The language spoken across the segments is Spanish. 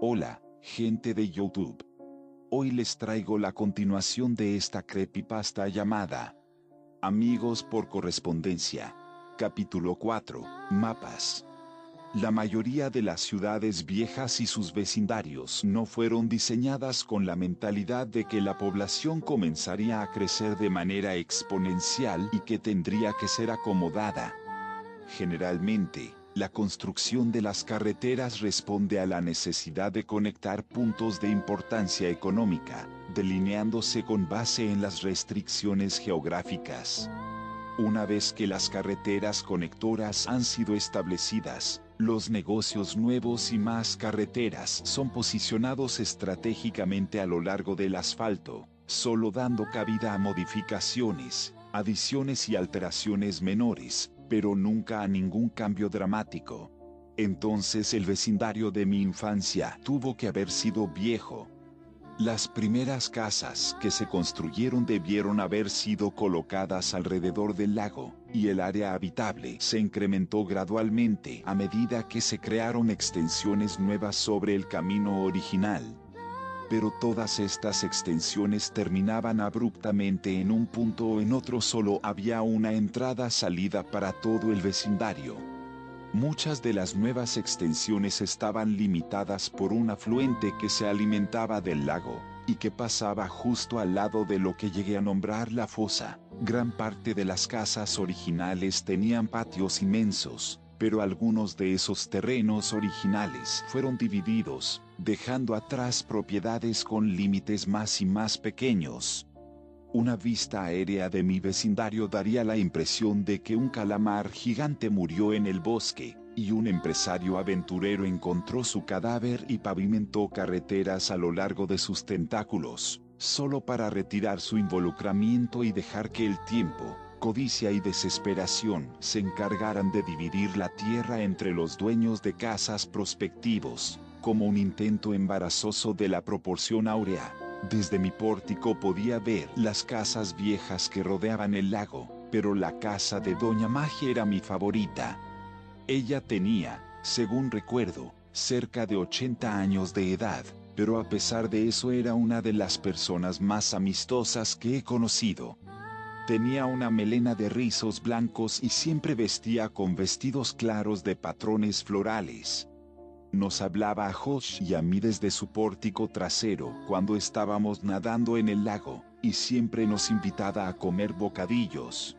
Hola, gente de YouTube. Hoy les traigo la continuación de esta creepypasta llamada Amigos por correspondencia. Capítulo 4. Mapas. La mayoría de las ciudades viejas y sus vecindarios no fueron diseñadas con la mentalidad de que la población comenzaría a crecer de manera exponencial y que tendría que ser acomodada. Generalmente, la construcción de las carreteras responde a la necesidad de conectar puntos de importancia económica, delineándose con base en las restricciones geográficas. Una vez que las carreteras conectoras han sido establecidas, los negocios nuevos y más carreteras son posicionados estratégicamente a lo largo del asfalto, solo dando cabida a modificaciones, adiciones y alteraciones menores, pero nunca a ningún cambio dramático. Entonces el vecindario de mi infancia tuvo que haber sido viejo. Las primeras casas que se construyeron debieron haber sido colocadas alrededor del lago, y el área habitable se incrementó gradualmente a medida que se crearon extensiones nuevas sobre el camino original. Pero todas estas extensiones terminaban abruptamente en un punto o en otro. Solo había una entrada-salida para todo el vecindario. Muchas de las nuevas extensiones estaban limitadas por un afluente que se alimentaba del lago, y que pasaba justo al lado de lo que llegué a nombrar la fosa. Gran parte de las casas originales tenían patios inmensos, pero algunos de esos terrenos originales fueron divididos, dejando atrás propiedades con límites más y más pequeños. Una vista aérea de mi vecindario daría la impresión de que un calamar gigante murió en el bosque, y un empresario aventurero encontró su cadáver y pavimentó carreteras a lo largo de sus tentáculos, solo para retirar su involucramiento y dejar que el tiempo, codicia y desesperación se encargaran de dividir la tierra entre los dueños de casas prospectivos, como un intento embarazoso de la proporción áurea. Desde mi pórtico podía ver las casas viejas que rodeaban el lago, pero la casa de Doña Magia era mi favorita. Ella tenía, según recuerdo, cerca de 80 años de edad, pero a pesar de eso era una de las personas más amistosas que he conocido. Tenía una melena de rizos blancos y siempre vestía con vestidos claros de patrones florales. Nos hablaba a Josh y a mí desde su pórtico trasero cuando estábamos nadando en el lago, y siempre nos invitaba a comer bocadillos.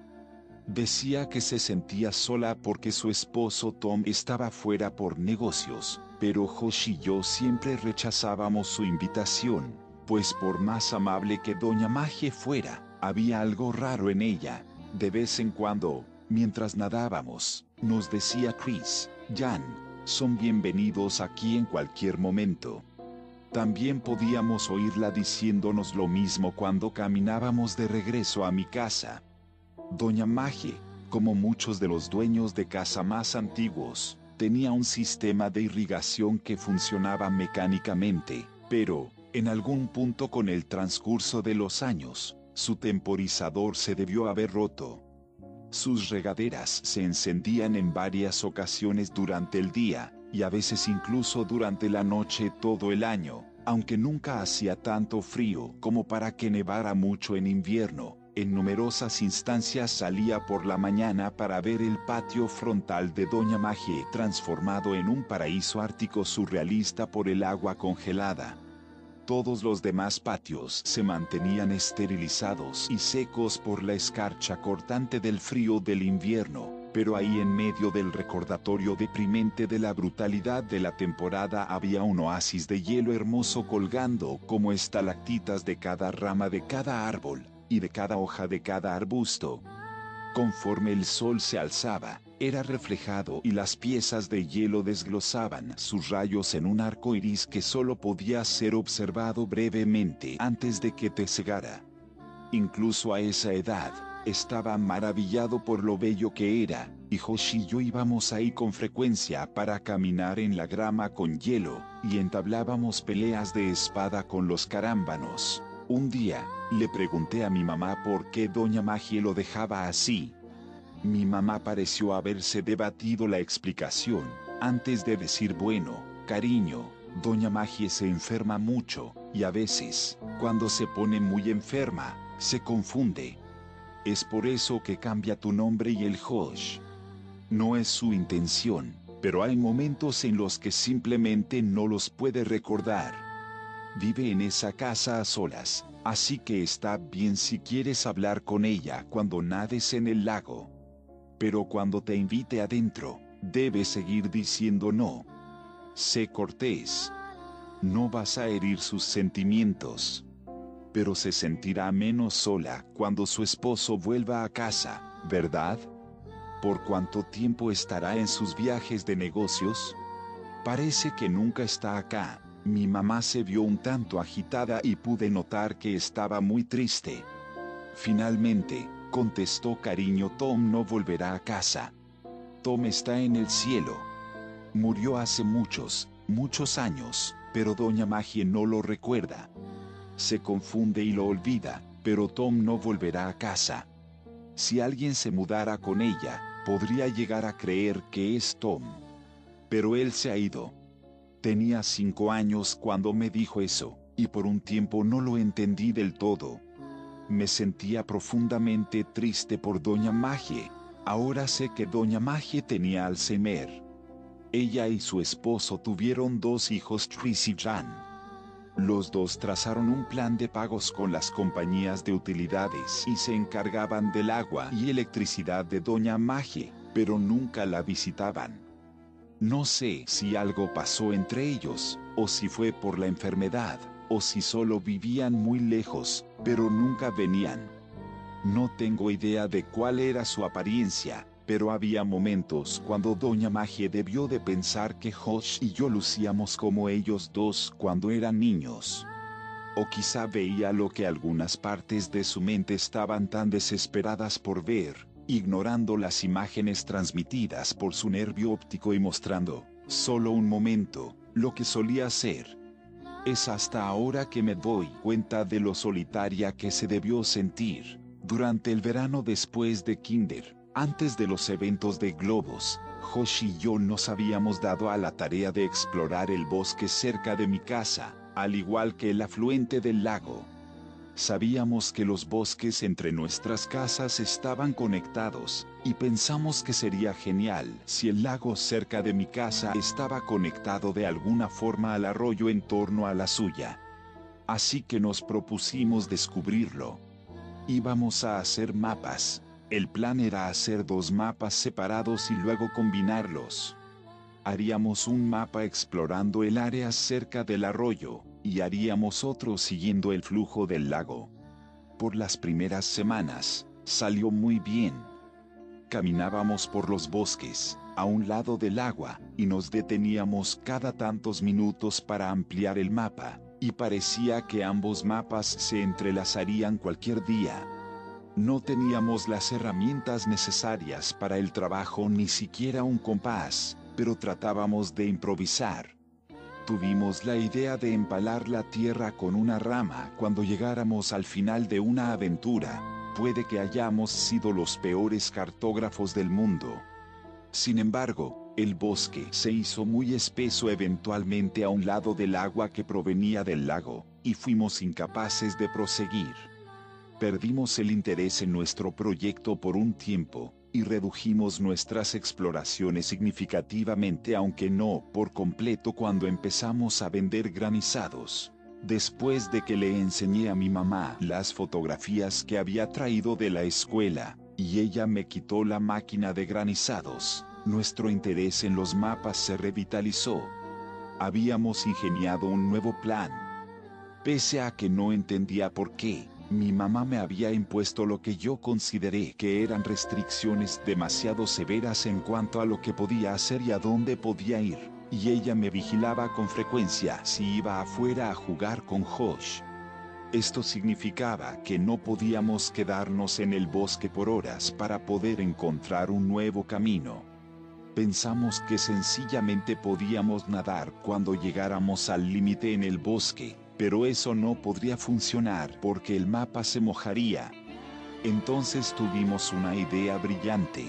Decía que se sentía sola porque su esposo Tom estaba fuera por negocios, pero Josh y yo siempre rechazábamos su invitación, pues por más amable que Doña Magie fuera, había algo raro en ella. De vez en cuando, mientras nadábamos, nos decía Chris, Jan, son bienvenidos aquí en cualquier momento. También podíamos oírla diciéndonos lo mismo cuando caminábamos de regreso a mi casa. Doña Magie, como muchos de los dueños de casa más antiguos, tenía un sistema de irrigación que funcionaba mecánicamente, pero, en algún punto con el transcurso de los años, su temporizador se debió haber roto. Sus regaderas se encendían en varias ocasiones durante el día, y a veces incluso durante la noche todo el año, aunque nunca hacía tanto frío como para que nevara mucho en invierno. En numerosas instancias salía por la mañana para ver el patio frontal de Doña Magie transformado en un paraíso ártico surrealista por el agua congelada. Todos los demás patios se mantenían esterilizados y secos por la escarcha cortante del frío del invierno, pero ahí en medio del recordatorio deprimente de la brutalidad de la temporada había un oasis de hielo hermoso colgando como estalactitas de cada rama de cada árbol, y de cada hoja de cada arbusto. Conforme el sol se alzaba, era reflejado y las piezas de hielo desglosaban sus rayos en un arco iris que solo podía ser observado brevemente antes de que te cegara. Incluso a esa edad, estaba maravillado por lo bello que era, y Josh y yo íbamos ahí con frecuencia para caminar en la grama con hielo, y entablábamos peleas de espada con los carámbanos. Un día, le pregunté a mi mamá por qué Doña Magie lo dejaba así. Mi mamá pareció haberse debatido la explicación, antes de decir bueno, cariño, Doña Magie se enferma mucho, y a veces, cuando se pone muy enferma, se confunde. Es por eso que cambia tu nombre y el Josh. No es su intención, pero hay momentos en los que simplemente no los puede recordar. Vive en esa casa a solas, así que está bien si quieres hablar con ella cuando nades en el lago. Pero cuando te invite adentro, debes seguir diciendo no. Sé cortés. No vas a herir sus sentimientos. Pero se sentirá menos sola cuando su esposo vuelva a casa, ¿verdad? ¿Por cuánto tiempo estará en sus viajes de negocios? Parece que nunca está acá. Mi mamá se vio un tanto agitada y pude notar que estaba muy triste. Finalmente, contestó cariño, Tom no volverá a casa. Tom está en el cielo. Murió hace muchos años, pero Doña Magie no lo recuerda. Se confunde y lo olvida, pero Tom no volverá a casa. Si alguien se mudara con ella, podría llegar a creer que es Tom. Pero él se ha ido. Tenía 5 años cuando me dijo eso, y por un tiempo no lo entendí del todo. Me sentía profundamente triste por Doña Magie. Ahora sé que Doña Magie tenía Alzheimer. Ella y su esposo tuvieron 2 hijos, Tris y Jan. Los dos trazaron un plan de pagos con las compañías de utilidades y se encargaban del agua y electricidad de Doña Magie, pero nunca la visitaban. No sé si algo pasó entre ellos, o si fue por la enfermedad, o si solo vivían muy lejos, pero nunca venían. No tengo idea de cuál era su apariencia, pero había momentos cuando Doña Magie debió de pensar que Josh y yo lucíamos como ellos dos cuando eran niños. O quizá veía lo que algunas partes de su mente estaban tan desesperadas por ver, ignorando las imágenes transmitidas por su nervio óptico y mostrando, solo un momento, lo que solía ser. Es hasta ahora que me doy cuenta de lo solitaria que se debió sentir durante el verano después de Kinder. Antes de los eventos de globos, Josh y yo nos habíamos dado a la tarea de explorar el bosque cerca de mi casa, al igual que el afluente del lago. Sabíamos que los bosques entre nuestras casas estaban conectados, y pensamos que sería genial si el lago cerca de mi casa estaba conectado de alguna forma al arroyo en torno a la suya. Así que nos propusimos descubrirlo. Íbamos a hacer mapas. El plan era hacer 2 mapas separados y luego combinarlos. Haríamos un mapa explorando el área cerca del arroyo, y haríamos otro siguiendo el flujo del lago. Por las primeras semanas, salió muy bien. Caminábamos por los bosques, a un lado del agua, y nos deteníamos cada tantos minutos para ampliar el mapa, y parecía que ambos mapas se entrelazarían cualquier día. No teníamos las herramientas necesarias para el trabajo, ni siquiera un compás, pero tratábamos de improvisar. Tuvimos la idea de empalar la tierra con una rama cuando llegáramos al final de una aventura. Puede que hayamos sido los peores cartógrafos del mundo. Sin embargo, el bosque se hizo muy espeso eventualmente a un lado del agua que provenía del lago, y fuimos incapaces de proseguir. Perdimos el interés en nuestro proyecto por un tiempo, y redujimos nuestras exploraciones significativamente, aunque no por completo, cuando empezamos a vender granizados. Después de que le enseñé a mi mamá las fotografías que había traído de la escuela, y ella me quitó la máquina de granizados, nuestro interés en los mapas se revitalizó. Habíamos ingeniado un nuevo plan. Pese a que no entendía por qué, mi mamá me había impuesto lo que yo consideré que eran restricciones demasiado severas en cuanto a lo que podía hacer y a dónde podía ir, y ella me vigilaba con frecuencia si iba afuera a jugar con Josh. Esto significaba que no podíamos quedarnos en el bosque por horas para poder encontrar un nuevo camino. Pensamos que sencillamente podíamos nadar cuando llegáramos al límite en el bosque, pero eso no podría funcionar porque el mapa se mojaría. Entonces tuvimos una idea brillante.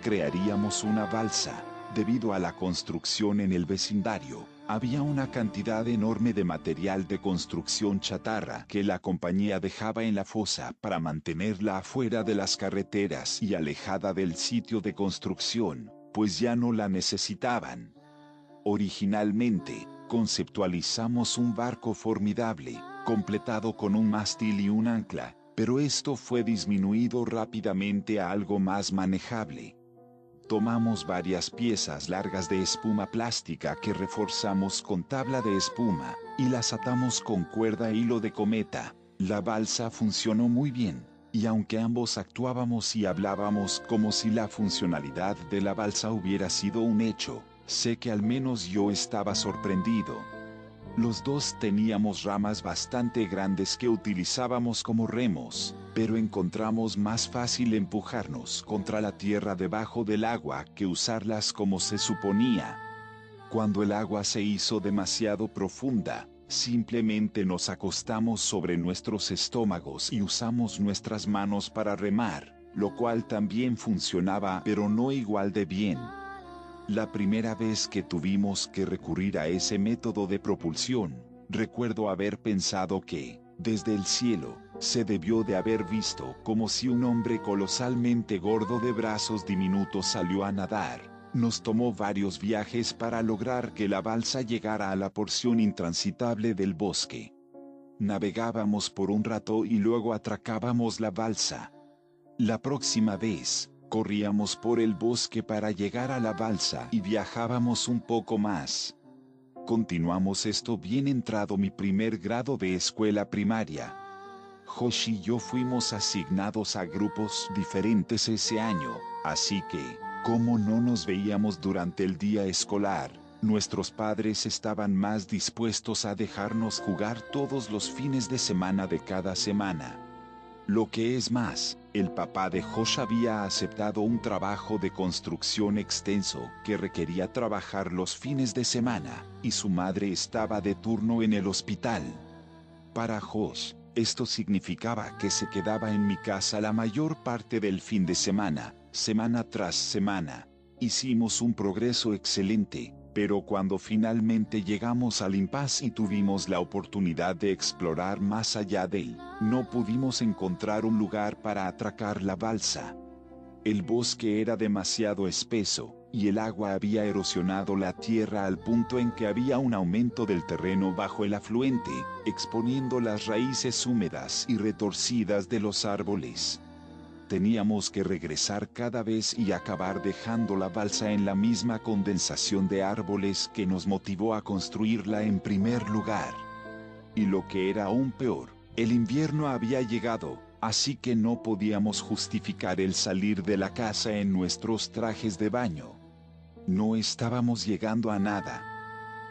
Crearíamos una balsa. Debido a la construcción en el vecindario, Había una cantidad enorme de material de construcción chatarra que la compañía dejaba en la fosa para mantenerla afuera de las carreteras y alejada del sitio de construcción, pues ya no la necesitaban. Originalmente, conceptualizamos un barco formidable, completado con un mástil y un ancla, pero esto fue disminuido rápidamente a algo más manejable. Tomamos varias piezas largas de espuma plástica que reforzamos con tabla de espuma, y las atamos con cuerda e hilo de cometa. La balsa funcionó muy bien, y aunque ambos actuábamos y hablábamos como si la funcionalidad de la balsa hubiera sido un hecho, sé que al menos yo estaba sorprendido. Los dos teníamos ramas bastante grandes que utilizábamos como remos, pero encontramos más fácil empujarnos contra la tierra debajo del agua que usarlas como se suponía. Cuando el agua se hizo demasiado profunda, simplemente nos acostamos sobre nuestros estómagos y usamos nuestras manos para remar, lo cual también funcionaba pero no igual de bien. La primera vez que tuvimos que recurrir a ese método de propulsión, recuerdo haber pensado que, desde el cielo, se debió de haber visto como si un hombre colosalmente gordo de brazos diminutos salió a nadar. Nos tomó varios viajes para lograr que la balsa llegara a la porción intransitable del bosque. Navegábamos por un rato y luego atracábamos la balsa. La próxima vez, corríamos por el bosque para llegar a la balsa y viajábamos un poco más. Continuamos esto bien entrado mi primer grado de escuela primaria. Josh y yo fuimos asignados a grupos diferentes ese año, así que, como no nos veíamos durante el día escolar, nuestros padres estaban más dispuestos a dejarnos jugar todos los fines de semana de cada semana. Lo que es más, el papá de Josh había aceptado un trabajo de construcción extenso que requería trabajar los fines de semana, y su madre estaba de turno en el hospital. Para Josh, esto significaba que se quedaba en mi casa la mayor parte del fin de semana, semana tras semana. Hicimos un progreso excelente, pero cuando finalmente llegamos al impasse y tuvimos la oportunidad de explorar más allá de él, no pudimos encontrar un lugar para atracar la balsa. El bosque era demasiado espeso, y el agua había erosionado la tierra al punto en que había un aumento del terreno bajo el afluente, exponiendo las raíces húmedas y retorcidas de los árboles. Teníamos que regresar cada vez y acabar dejando la balsa en la misma condensación de árboles que nos motivó a construirla en primer lugar. Y lo que era aún peor, el invierno había llegado, así que no podíamos justificar el salir de la casa en nuestros trajes de baño. No estábamos llegando a nada.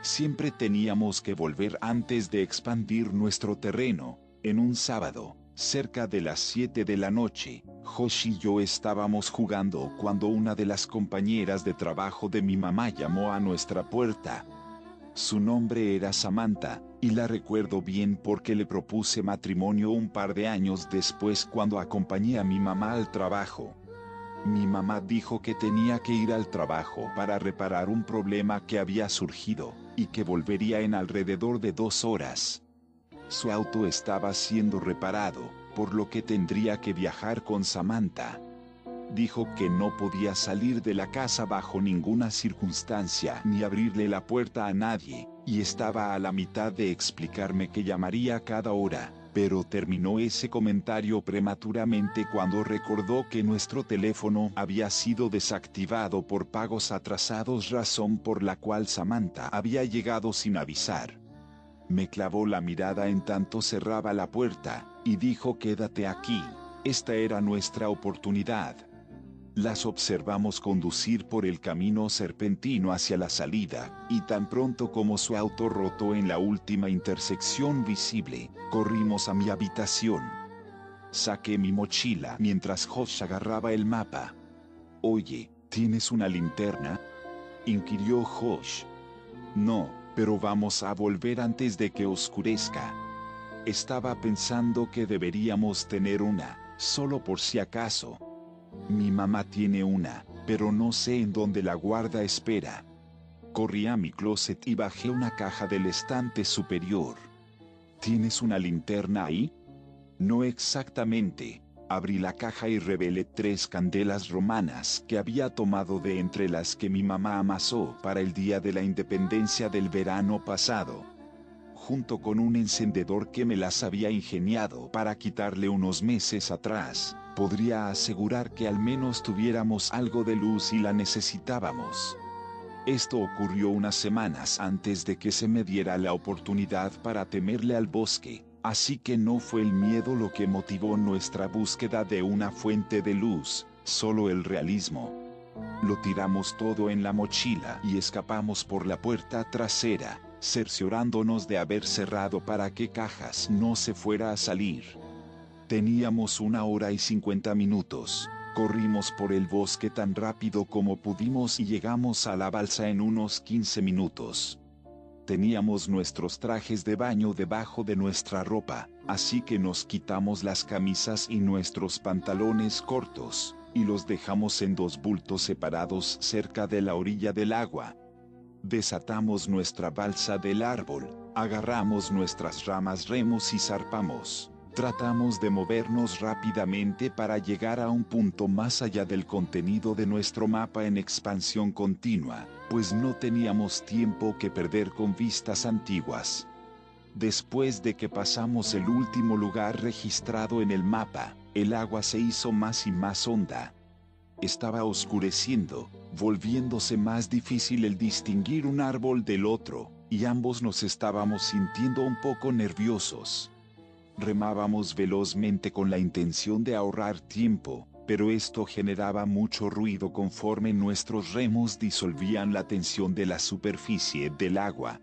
Siempre teníamos que volver antes de expandir nuestro terreno. En un sábado, cerca de las 7 de la noche, Josh y yo estábamos jugando cuando una de las compañeras de trabajo de mi mamá llamó a nuestra puerta. Su nombre era Samantha, y la recuerdo bien porque le propuse matrimonio un par de años después cuando acompañé a mi mamá al trabajo. Mi mamá dijo que tenía que ir al trabajo para reparar un problema que había surgido, y que volvería en alrededor de 2 horas. Su auto estaba siendo reparado, por lo que tendría que viajar con Samantha. Dijo que no podía salir de la casa bajo ninguna circunstancia ni abrirle la puerta a nadie, y estaba a la mitad de explicarme que llamaría cada hora, pero terminó ese comentario prematuramente cuando recordó que nuestro teléfono había sido desactivado por pagos atrasados, razón por la cual Samantha había llegado sin avisar. Me clavó la mirada en tanto cerraba la puerta, y dijo: «Quédate aquí, esta era nuestra oportunidad». Las observamos conducir por el camino serpentino hacia la salida, y tan pronto como su auto rotó en la última intersección visible, corrimos a mi habitación. Saqué mi mochila mientras Josh agarraba el mapa. «Oye, ¿tienes una linterna?», inquirió Josh. «No, pero vamos a volver antes de que oscurezca». Estaba pensando que deberíamos tener una, solo por si acaso. Mi mamá tiene una, pero no sé en dónde la guarda. Espera. Corrí a mi closet y bajé una caja del estante superior. ¿Tienes una linterna ahí? No exactamente. Abrí la caja y revelé 3 candelas romanas que había tomado de entre las que mi mamá amasó para el día de la independencia del verano pasado, junto con un encendedor que me las había ingeniado para quitarle unos meses atrás. Podría asegurar que al menos tuviéramos algo de luz y la necesitábamos. Esto ocurrió unas semanas antes de que se me diera la oportunidad para temerle al bosque, así que no fue el miedo lo que motivó nuestra búsqueda de una fuente de luz, solo el realismo. Lo tiramos todo en la mochila y escapamos por la puerta trasera, cerciorándonos de haber cerrado para que Cajas no se fuera a salir. Teníamos 1 hora y 50 minutos. Corrimos por el bosque tan rápido como pudimos y llegamos a la balsa en unos 15 minutos. Teníamos nuestros trajes de baño debajo de nuestra ropa, así que nos quitamos las camisas y nuestros pantalones cortos, y los dejamos en 2 bultos separados cerca de la orilla del agua. Desatamos nuestra balsa del árbol, agarramos nuestras ramas, remos y zarpamos. Tratamos de movernos rápidamente para llegar a un punto más allá del contenido de nuestro mapa en expansión continua, pues no teníamos tiempo que perder con vistas antiguas. Después de que pasamos el último lugar registrado en el mapa, el agua se hizo más y más honda. Estaba oscureciendo, volviéndose más difícil el distinguir un árbol del otro, y ambos nos estábamos sintiendo un poco nerviosos. Remábamos velozmente con la intención de ahorrar tiempo, pero esto generaba mucho ruido conforme nuestros remos disolvían la tensión de la superficie del agua.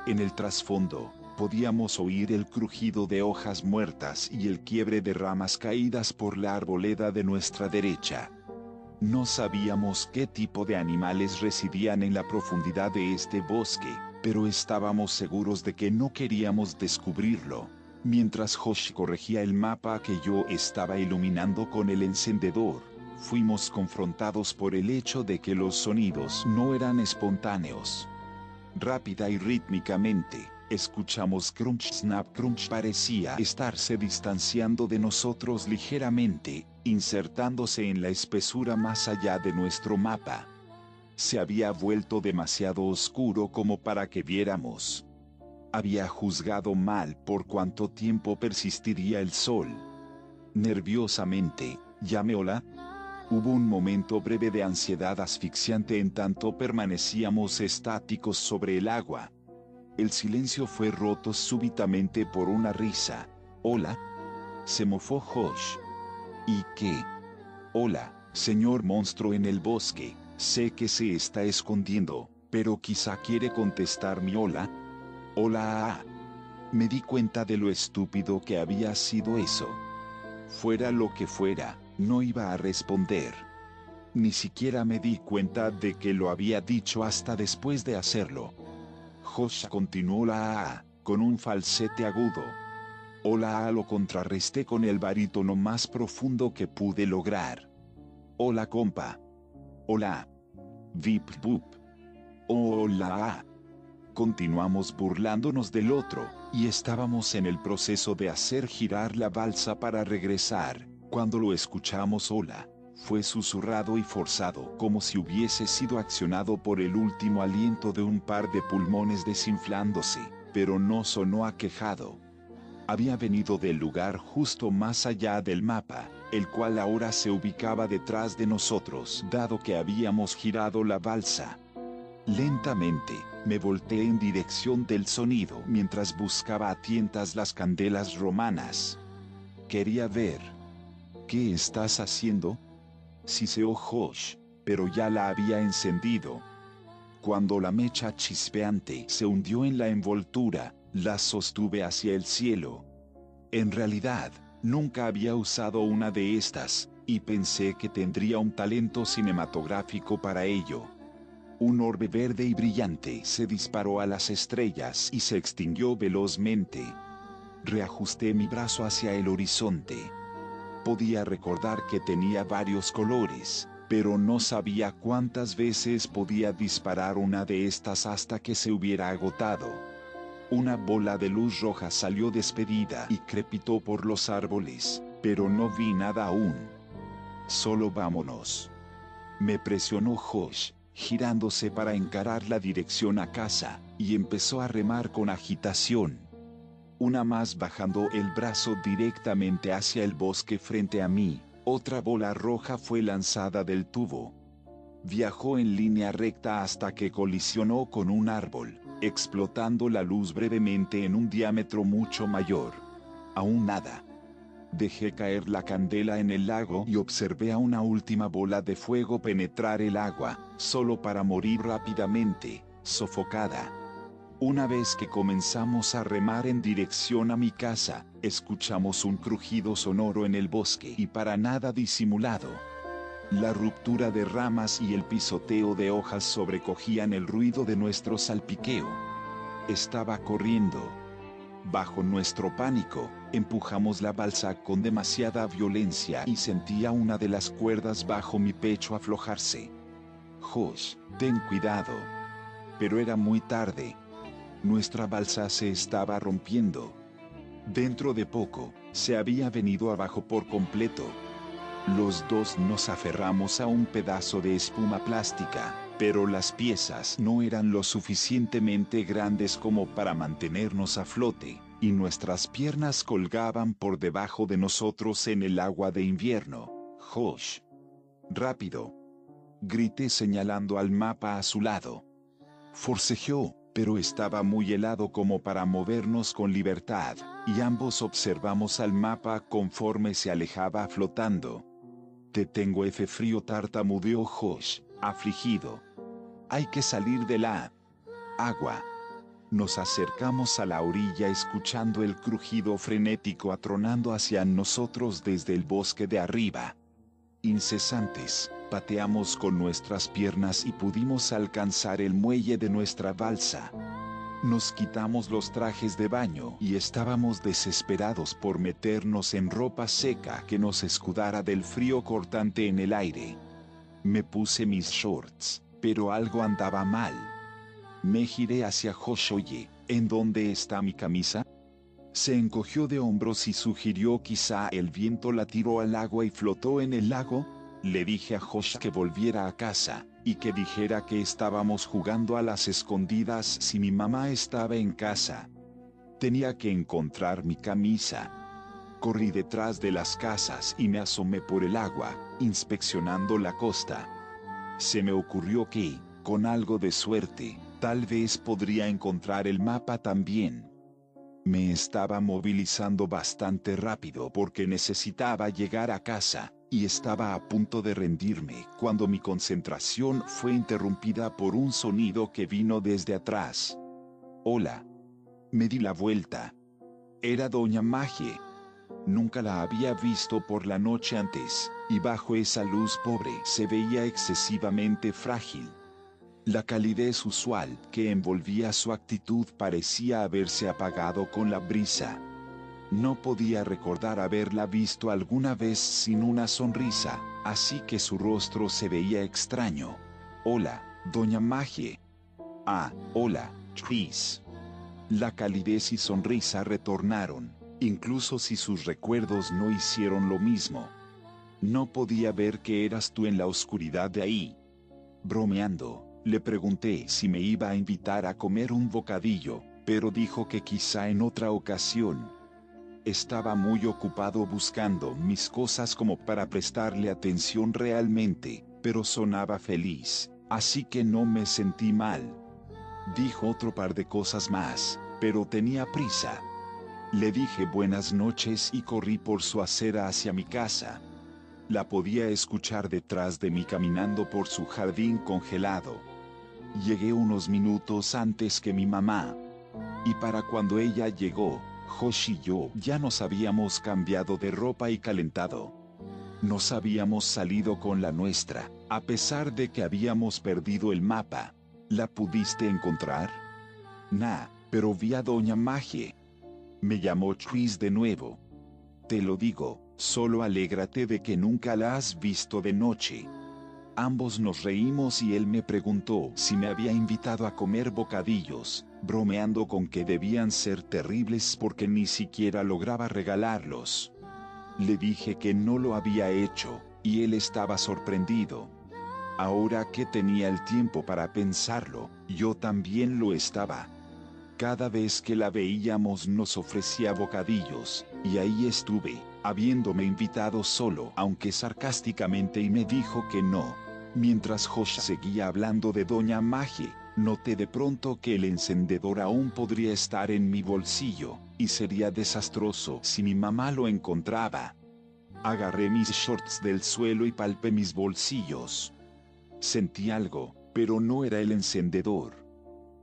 En el trasfondo, podíamos oír el crujido de hojas muertas y el quiebre de ramas caídas por la arboleda de nuestra derecha. No sabíamos qué tipo de animales residían en la profundidad de este bosque, pero estábamos seguros de que no queríamos descubrirlo. Mientras Josh corregía el mapa que yo estaba iluminando con el encendedor, fuimos confrontados por el hecho de que los sonidos no eran espontáneos. Rápida y rítmicamente, escuchamos crunch snap crunch. Parecía estarse distanciando de nosotros ligeramente, insertándose en la espesura más allá de nuestro mapa. Se había vuelto demasiado oscuro como para que viéramos. Había juzgado mal por cuánto tiempo persistiría el sol. Nerviosamente, llamé hola. Hubo un momento breve de ansiedad asfixiante en tanto permanecíamos estáticos sobre el agua. El silencio fue roto súbitamente por una risa. ¿Hola? Se mofó Josh. ¿Y qué? Hola, señor monstruo en el bosque. Sé que se está escondiendo, pero quizá quiere contestar mi hola. Hola. Me di cuenta de lo estúpido que había sido eso. Fuera lo que fuera, no iba a responder. Ni siquiera me di cuenta de que lo había dicho hasta después de hacerlo. Josh continuó la con un falsete agudo. Hola lo contrarresté con el barítono más profundo que pude lograr. Hola compa. Hola. Vip bup. Hola. Continuamos burlándonos del otro, y estábamos en el proceso de hacer girar la balsa para regresar, cuando lo escuchamos. Hola. Fue susurrado y forzado, como si hubiese sido accionado por el último aliento de un par de pulmones desinflándose, pero no sonó aquejado. Había venido del lugar justo más allá del mapa, el cual ahora se ubicaba detrás de nosotros, dado que habíamos girado la balsa. Lentamente, me volteé en dirección del sonido mientras buscaba a tientas las candelas romanas. Quería ver. ¿Qué estás haciendo? Siseó Josh, pero ya la había encendido. Cuando la mecha chispeante se hundió en la envoltura, la sostuve hacia el cielo. En realidad, nunca había usado una de estas, y pensé que tendría un talento cinematográfico para ello. Un orbe verde y brillante se disparó a las estrellas y se extinguió velozmente. Reajusté mi brazo hacia el horizonte. Podía recordar que tenía varios colores, pero no sabía cuántas veces podía disparar una de estas hasta que se hubiera agotado. Una bola de luz roja salió despedida y crepitó por los árboles, pero no vi nada aún. Solo vámonos. Me presionó Josh, girándose para encarar la dirección a casa, y empezó a remar con agitación. Una más bajando el brazo directamente hacia el bosque frente a mí. Otra bola roja fue lanzada del tubo. Viajó en línea recta hasta que colisionó con un árbol, explotando la luz brevemente en un diámetro mucho mayor. Aún nada. Dejé caer la candela en el lago y observé a una última bola de fuego penetrar el agua, solo para morir rápidamente, sofocada. Una vez que comenzamos a remar en dirección a mi casa, escuchamos un crujido sonoro en el bosque y para nada disimulado. La ruptura de ramas y el pisoteo de hojas sobrecogían el ruido de nuestro salpiqueo. Estaba corriendo. Bajo nuestro pánico, empujamos la balsa con demasiada violencia y sentía una de las cuerdas bajo mi pecho aflojarse. Josh, ten cuidado. Pero era muy tarde. Nuestra balsa se estaba rompiendo. Dentro de poco, se había venido abajo por completo. Los dos nos aferramos a un pedazo de espuma plástica, pero las piezas no eran lo suficientemente grandes como para mantenernos a flote, y nuestras piernas colgaban por debajo de nosotros en el agua de invierno. Josh. Rápido. Grité señalando al mapa a su lado. Forcejeó, pero estaba muy helado como para movernos con libertad, y ambos observamos al mapa conforme se alejaba flotando. Te tengo F frío, tartamudeó Josh, afligido. Hay que salir de la agua. Nos acercamos a la orilla escuchando el crujido frenético atronando hacia nosotros desde el bosque de arriba. Incesantes, pateamos con nuestras piernas y pudimos alcanzar el muelle de nuestra balsa. Nos quitamos los trajes de baño y estábamos desesperados por meternos en ropa seca que nos escudara del frío cortante en el aire. Me puse mis shorts, pero algo andaba mal. Me giré hacia Josh. Oye, ¿en dónde está mi camisa? Se encogió de hombros y sugirió quizá el viento la tiró al agua y flotó en el lago. Le dije a Josh que volviera a casa, y que dijera que estábamos jugando a las escondidas si mi mamá estaba en casa. Tenía que encontrar mi camisa. Corrí detrás de las casas y me asomé por el agua, inspeccionando la costa. Se me ocurrió que, con algo de suerte, tal vez podría encontrar el mapa también. Me estaba movilizando bastante rápido porque necesitaba llegar a casa, y estaba a punto de rendirme cuando mi concentración fue interrumpida por un sonido que vino desde atrás. Hola. Me di la vuelta. Era Doña Magie. Nunca la había visto por la noche antes, y bajo esa luz pobre se veía excesivamente frágil. La calidez usual que envolvía su actitud parecía haberse apagado con la brisa. No podía recordar haberla visto alguna vez sin una sonrisa, así que su rostro se veía extraño. Hola, Doña Magie. Ah, hola, Chris. La calidez y sonrisa retornaron, incluso si sus recuerdos no hicieron lo mismo. No podía ver que eras tú en la oscuridad de ahí. Bromeando, le pregunté si me iba a invitar a comer un bocadillo, pero dijo que quizá en otra ocasión. Estaba muy ocupado buscando mis cosas como para prestarle atención realmente, pero sonaba feliz, así que no me sentí mal. Dijo otro par de cosas más, pero tenía prisa. Le dije buenas noches y corrí por su acera hacia mi casa. La podía escuchar detrás de mí caminando por su jardín congelado. Llegué unos minutos antes que mi mamá. Y para cuando ella llegó, Josh y yo ya nos habíamos cambiado de ropa y calentado. Nos habíamos salido con la nuestra, a pesar de que habíamos perdido el mapa. ¿La pudiste encontrar? Nah, pero vi a Doña Magie. Me llamó Chris de nuevo. Te lo digo, solo alégrate de que nunca la has visto de noche. Ambos nos reímos y él me preguntó si me había invitado a comer bocadillos, bromeando con que debían ser terribles porque ni siquiera lograba regalarlos. Le dije que no lo había hecho, y él estaba sorprendido. Ahora que tenía el tiempo para pensarlo, yo también lo estaba. Cada vez que la veíamos nos ofrecía bocadillos, y ahí estuve, habiéndome invitado solo, aunque sarcásticamente, y me dijo que no. Mientras Josh seguía hablando de Doña Magie, noté de pronto que el encendedor aún podría estar en mi bolsillo, y sería desastroso si mi mamá lo encontraba. Agarré mis shorts del suelo y palpé mis bolsillos. Sentí algo, pero no era el encendedor.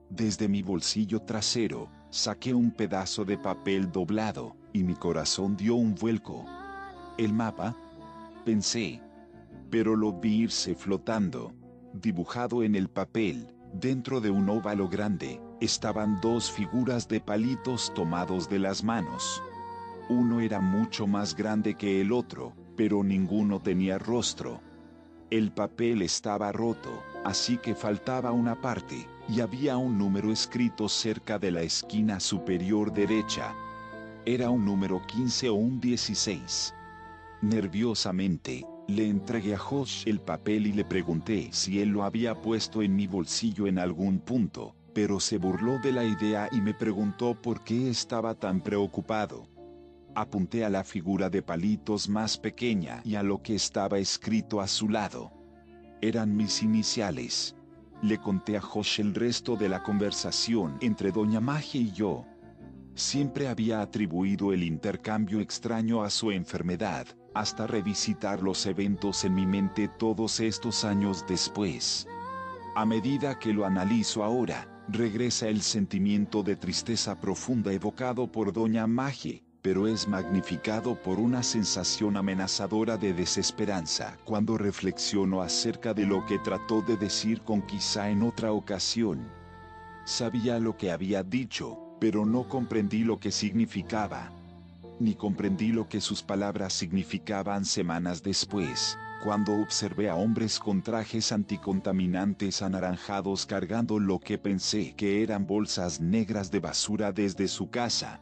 Desde mi bolsillo trasero, saqué un pedazo de papel doblado, y mi corazón dio un vuelco. ¿El mapa?, pensé. Pero lo vi irse flotando. Dibujado en el papel, dentro de un óvalo grande, estaban dos figuras de palitos tomados de las manos. Uno era mucho más grande que el otro, pero ninguno tenía rostro. El papel estaba roto, así que faltaba una parte, y había un número escrito cerca de la esquina superior derecha. Era un número 15 o un 16. Nerviosamente, le entregué a Josh el papel y le pregunté si él lo había puesto en mi bolsillo en algún punto, pero se burló de la idea y me preguntó por qué estaba tan preocupado. Apunté a la figura de palitos más pequeña y a lo que estaba escrito a su lado. Eran mis iniciales. Le conté a Josh el resto de la conversación entre Doña Magie y yo. Siempre había atribuido el intercambio extraño a su enfermedad, hasta revisitar los eventos en mi mente todos estos años después. A medida que lo analizo ahora, regresa el sentimiento de tristeza profunda evocado por Doña Magie, pero es magnificado por una sensación amenazadora de desesperanza cuando reflexiono acerca de lo que trató de decir con quizá en otra ocasión. Sabía lo que había dicho, pero no comprendí lo que significaba. Ni comprendí lo que sus palabras significaban semanas después, cuando observé a hombres con trajes anticontaminantes anaranjados cargando lo que pensé que eran bolsas negras de basura desde su casa.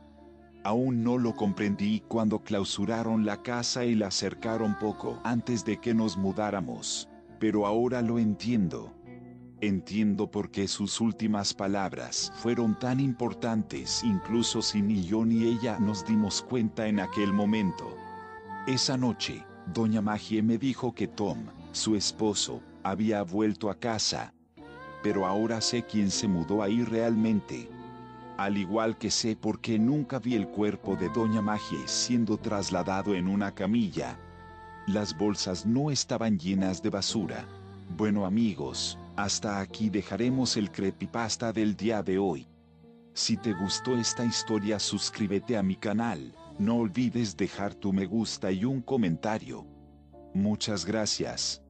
Aún no lo comprendí cuando clausuraron la casa y la cercaron poco antes de que nos mudáramos, pero ahora lo entiendo. Entiendo por qué sus últimas palabras fueron tan importantes, incluso si ni yo ni ella nos dimos cuenta en aquel momento. Esa noche, Doña Magie me dijo que Tom, su esposo, había vuelto a casa. Pero ahora sé quién se mudó ahí realmente. Al igual que sé por qué nunca vi el cuerpo de Doña Magie siendo trasladado en una camilla. Las bolsas no estaban llenas de basura. Bueno amigos, hasta aquí dejaremos el creepypasta del día de hoy. Si te gustó esta historia, suscríbete a mi canal, no olvides dejar tu me gusta y un comentario. Muchas gracias.